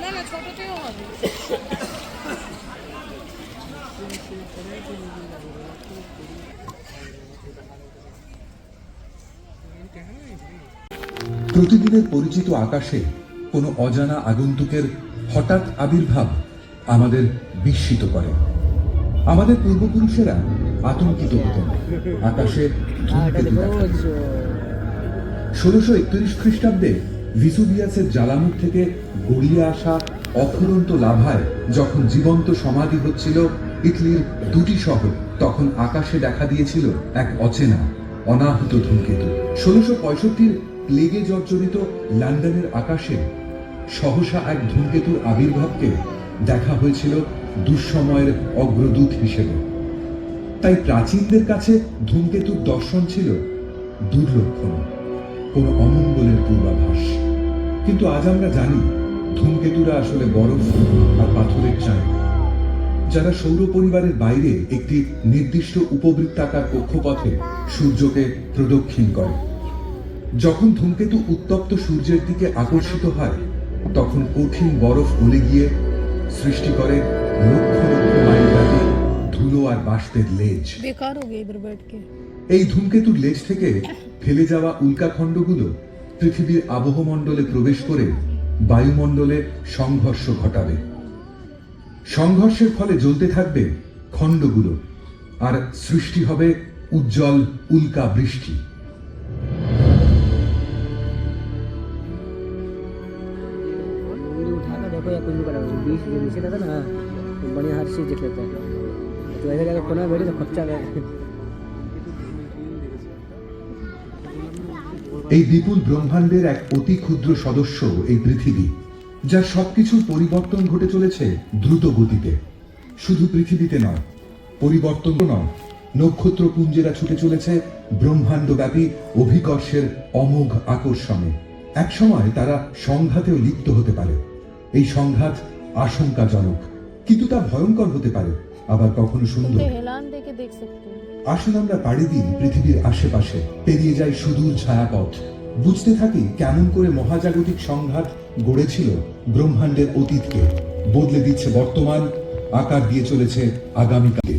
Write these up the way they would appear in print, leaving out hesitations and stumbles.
না না ছোটতেও হবে। প্রতিদিনের পরিচিত আকাশে কোনো অজানা আগন্তুকের হঠাৎ আবির্ভাব আমাদের বিস্মিত করে। আমাদের পূর্বপুরুষেরা আতঙ্কিত হতেন আকাশে ধূমকেতু দেখা। 1631 খ্রিস্টাব্দে ভিসুভিয়াসের জ্বালামুখ থেকে গড়িয়ে আসা অফুরন্ত লাভায় যখন জীবন্ত সমাধি হচ্ছিল ইতালির দুটি শহর, তখন আকাশে দেখা দিয়েছিল এক অচেনা অনাহূত ধূমকেতু। 1665 প্লেগে জর্জরিত লন্ডনের আকাশে সহসা এক ধূমকেতুর আবির্ভাবকে দেখা হয়েছিল দুঃসময়ের অগ্রদূত হিসেবে। তাই প্রাচীনদের কাছে ধূমকেতুর দর্শন ছিল দুর্লক্ষণ, কোন অমঙ্গলের পূর্বাভাস। কিন্তু আজ আমরা জানি ধূমকেতুরা আসলে বরফ আর পাথরের চাঁদ, যারা সৌর পরিবারের বাইরে একটি নির্দিষ্ট উপবৃত্তাকার কক্ষপথে সূর্যকে প্রদক্ষিণ করে। যখন ধূমকেতু উত্তপ্ত সূর্যের দিকে আকর্ষিত হয়, তখন কঠিন বরফ গলে গিয়ে সৃষ্টি করে লক্ষ লক্ষ মাইল ব্যাপী ধুলো আর বাষ্পের লেজ। এই ধূমকেতুর লেজ থেকে ফেলে যাওয়া উল্কাখণ্ডগুলো পৃথিবীর আবহমণ্ডলে প্রবেশ করে বায়ুমণ্ডলে সংঘর্ষ ঘটাবে। সংঘর্ষের ফলে জ্বলতে থাকবে খণ্ডগুলো আর সৃষ্টি হবে উজ্জ্বল উল্কা বৃষ্টি। देखो या कुछ भी करा बीच नीचे था ना तो बढ़िया हर चीज देख लेता है। तो ऐसे अगर कोना बैठे तो खच्चा गए। এই বিপুল ব্রহ্মাণ্ডের এক অতি ক্ষুদ্র সদস্য এই পৃথিবী, যার সবকিছুর পরিবর্তন ঘটে চলেছে দ্রুত গতিতে। শুধু পৃথিবীতে নয়, পরিবর্তন নয়, নক্ষত্রপুঞ্জেরা ছুটে চলেছে ব্রহ্মাণ্ডব্যাপী অভিকর্ষের অমোঘ আকর্ষণে। একসময় তারা সংঘাতেও লিপ্ত হতে পারে। এই সংঘাত আশঙ্কাজনক, কিন্তু তা ভয়ঙ্কর হতে পারে, আবার কখনো সুন্দর। আসুন আমরা পাড়ি দিই পৃথিবীর আশেপাশে, পেরিয়ে যাই সুদূর ছায়াপথ, বুঝতে থাকি কেমন করে মহাজাগতিক সংঘাত গড়েছিল ব্রহ্মাণ্ডের অতীতকে, বদলে দিচ্ছে বর্তমান, আকার দিয়ে চলেছে আগামীকালে।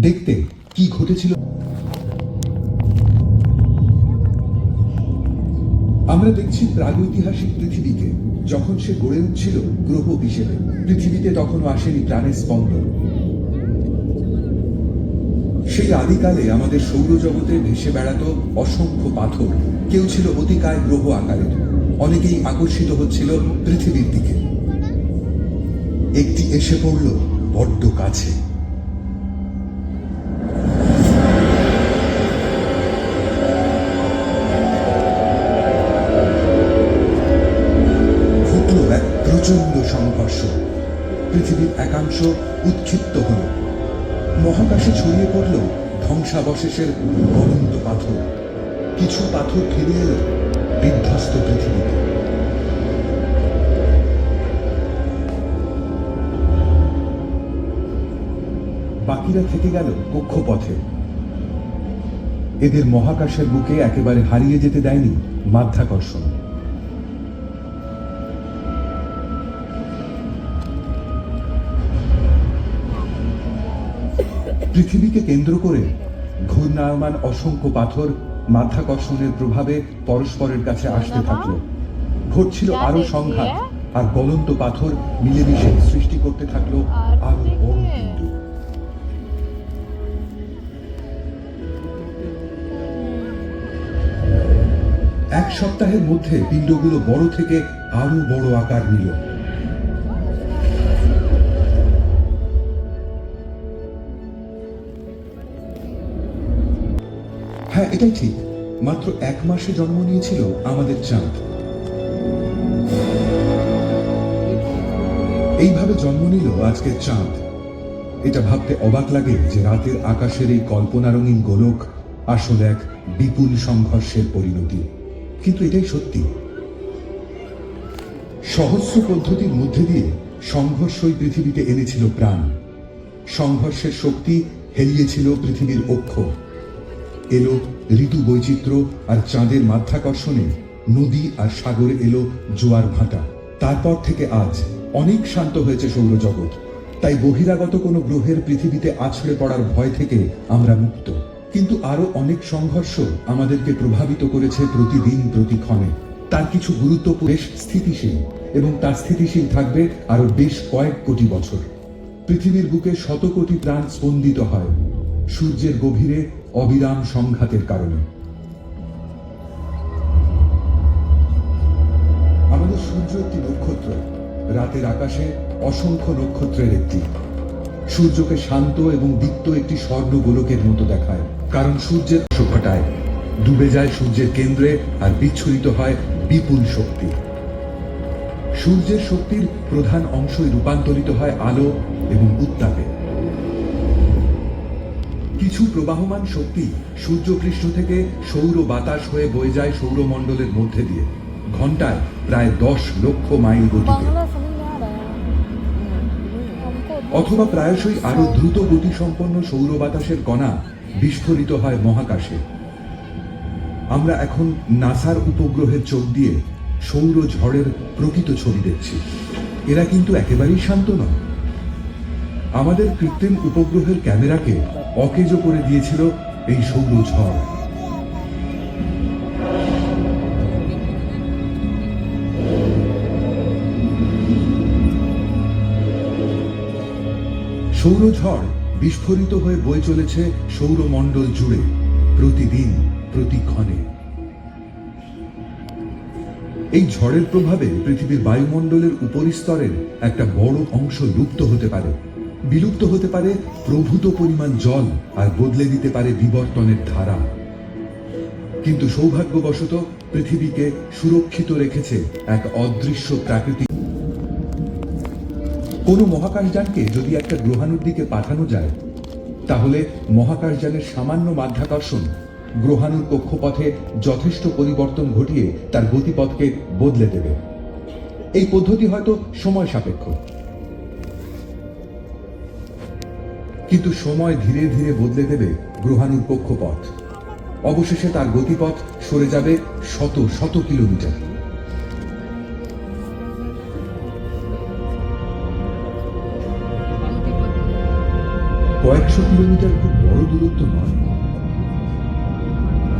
দেখতে কি ঘটেছিল। আমরা দেখছি প্রাগৈতিহাসিক পৃথিবীকে, যখন সে গড়ে উঠছিল গ্রহ হিসেবে। পৃথিবীতে তখনও আসেনি প্রাণের স্পন্দন। সেই আদিকালে আমাদের সৌরজগতে ভেসে বেড়াতো অসংখ্য পাথর। কেউ ছিল অতিকায় গ্রহ আকারের, অনেকেই আকর্ষিত হচ্ছিল পৃথিবীর দিকে। একটি এসে পড়ল বড্ড কাছে। ঘটল এক প্রচন্ড সংঘর্ষ। পৃথিবীর একাংশ উৎক্ষিপ্ত হল, মহাকাশে ছড়িয়ে পড়ল ধ্বংসাবশেষের অনন্ত পাথর। কিছু পাথর ফিরে এলো বিধ্বস্ত পৃথিবীতে। বাকিরা থেকে গেল কক্ষপথে। এদের মহাকাশের বুকে একেবারে হারিয়ে যেতে দেয়নি মাধ্যাকর্ষণ। পৃথিবীকে কেন্দ্র করে ঘুরে ঘূর্ণায়মান অসংখ্য পাথর মাধ্যাকর্ষণের প্রভাবে পরস্পরের কাছে আসতে থাকলো। ঘটছিল আরো সংঘাত, আর গলন্ত পাথর মিলেমিশে সৃষ্টি করতে থাকলো আরো বড় বিন্দু। এক সপ্তাহের মধ্যে পিণ্ডগুলো বড় থেকে আরো বড় আকার নিল। হ্যাঁ, এটাই ঠিক। মাত্র 1 মাসে জন্ম নিয়েছিল আমাদের চাঁদ। এইভাবে জন্ম নিল আজকের চাঁদ। এটা ভাবতে অবাক লাগে যে রাতের আকাশের এই কল্পনারঙিন গোলক আসলে এক বিপুল সংঘর্ষের পরিণতি, কিন্তু এটাই সত্যি। সহস্র পদ্ধতির মধ্যে দিয়ে সংঘর্ষই পৃথিবীতে এনেছিল প্রাণ। সংঘর্ষের শক্তি হেলিয়েছিল পৃথিবীর অক্ষ। এলো ঋতু বৈচিত্র্য, আর চাঁদের মাধ্যাকর্ষণে নদী আর সাগরে এলো জোয়ার ভাটা। তারপর থেকে আজ অনেক শান্ত হয়েছে সৌরজগৎ। তাই বহিরাগত কোনো গ্রহের পৃথিবীতে আছড়ে পড়ার ভয় থেকে আমরা মুক্ত। কিন্তু আরো অনেক সংঘর্ষ আমাদেরকে প্রভাবিত করেছে প্রতিদিন, প্রতিক্ষণে। তার কিছু গুরুত্বপূর্ণ বেশ স্থিতিশীল, এবং তার স্থিতিশীল থাকবে আরো বেশ কয়েক কোটি বছর। পৃথিবীর বুকে শত কোটি প্রাণ স্পন্দিত হয় সূর্যের গভীরে অবিরাম সংঘাতের কারণে। আমাদের সূর্য একটি নক্ষত্র, রাতের আকাশে অসংখ্য নক্ষত্রের একটি। সূর্যকে শান্ত এবং দীপ্ত একটি স্বর্ণ গোলকের মতো দেখায়, কারণ সূর্যের ঘটায় ডুবে যায় সূর্যের কেন্দ্রে, আর বিচ্ছুরিত হয় বিপুল শক্তি। সূর্যের শক্তির প্রধান অংশই রূপান্তরিত হয় আলো এবং উত্তাপে। কিছু প্রবাহমান শক্তি সূর্যপৃষ্ঠ থেকে সৌর বাতাস হয়ে বয়ে যায় সৌরমণ্ডলের মধ্যে দিয়ে, ঘন্টায় প্রায় 10 লক্ষ মাইল গতিতে, অথবা প্রায়শই আরো দ্রুত গতিসম্পন্ন সৌর বাতাসের কণা বিস্ফোরিত হয় মহাকাশে। আমরা এখন নাসার উপগ্রহের চোখ দিয়ে সৌর ঝড়ের প্রকৃত ছবি দেখছি। এরা কিন্তু একেবারেই শান্ত নয়। আমাদের কৃত্রিম উপগ্রহের ক্যামেরাকে অকেজো করে দিয়েছিল এই সৌর ঝড়। সৌরঝড় বিস্ফোরিত হয়ে বয়ে চলেছে সৌরমণ্ডল জুড়ে, প্রতিদিন, প্রতিক্ষণে। এই ঝড়ের প্রভাবে পৃথিবীর বায়ুমণ্ডলের উপরিস্তরের একটা বড় অংশ লুপ্ত হতে পারে, বিলুপ্ত হতে পারে প্রভূত পরিমাণ জল, আর বদলে দিতে পারে বিবর্তনের ধারা। কিন্তু সৌভাগ্যবশত পৃথিবীকে সুরক্ষিত রেখেছে এক অদৃশ্য প্রাকৃতিক। কোনো মহাকাশযানকে যদি একটা গ্রহাণুর দিকে পাঠানো যায়, তাহলে মহাকাশযানের সামান্য মাধ্যাকর্ষণ গ্রহাণুর কক্ষপথে যথেষ্ট পরিবর্তন ঘটিয়ে তার গতিপথকে বদলে দেবে। এই পদ্ধতি হয়তো সময় সাপেক্ষ, কিন্তু সময় ধীরে ধীরে বদলে দেবে গ্রহাণুর কক্ষপথ। অবশেষে তার গতিপথ সরে যাবে শত শত কিলোমিটার। কয়েকশো কিলোমিটার খুব বড় দূরত্ব নয়,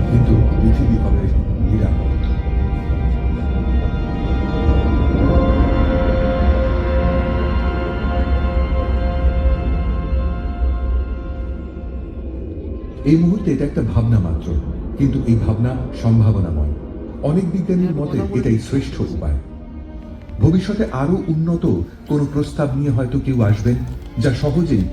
কিন্তু পৃথিবী হবে নিরাপদ। এই মুহূর্তে এটা একটা ভাবনা মাত্র, কিন্তু এই ভাবনা সম্ভাবনাময়। অনেক বিজ্ঞানীর মতে এটাই শ্রেষ্ঠ উপায়। ভবিষ্যতে আরো উন্নত কোনো প্রস্তাব নিয়ে হয়তো কেউ আসবেন, যা সহজেই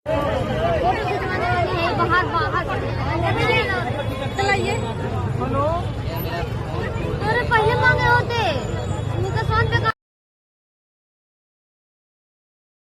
फोटो खिंचवाने वाली है बाहर बाहर चलाइए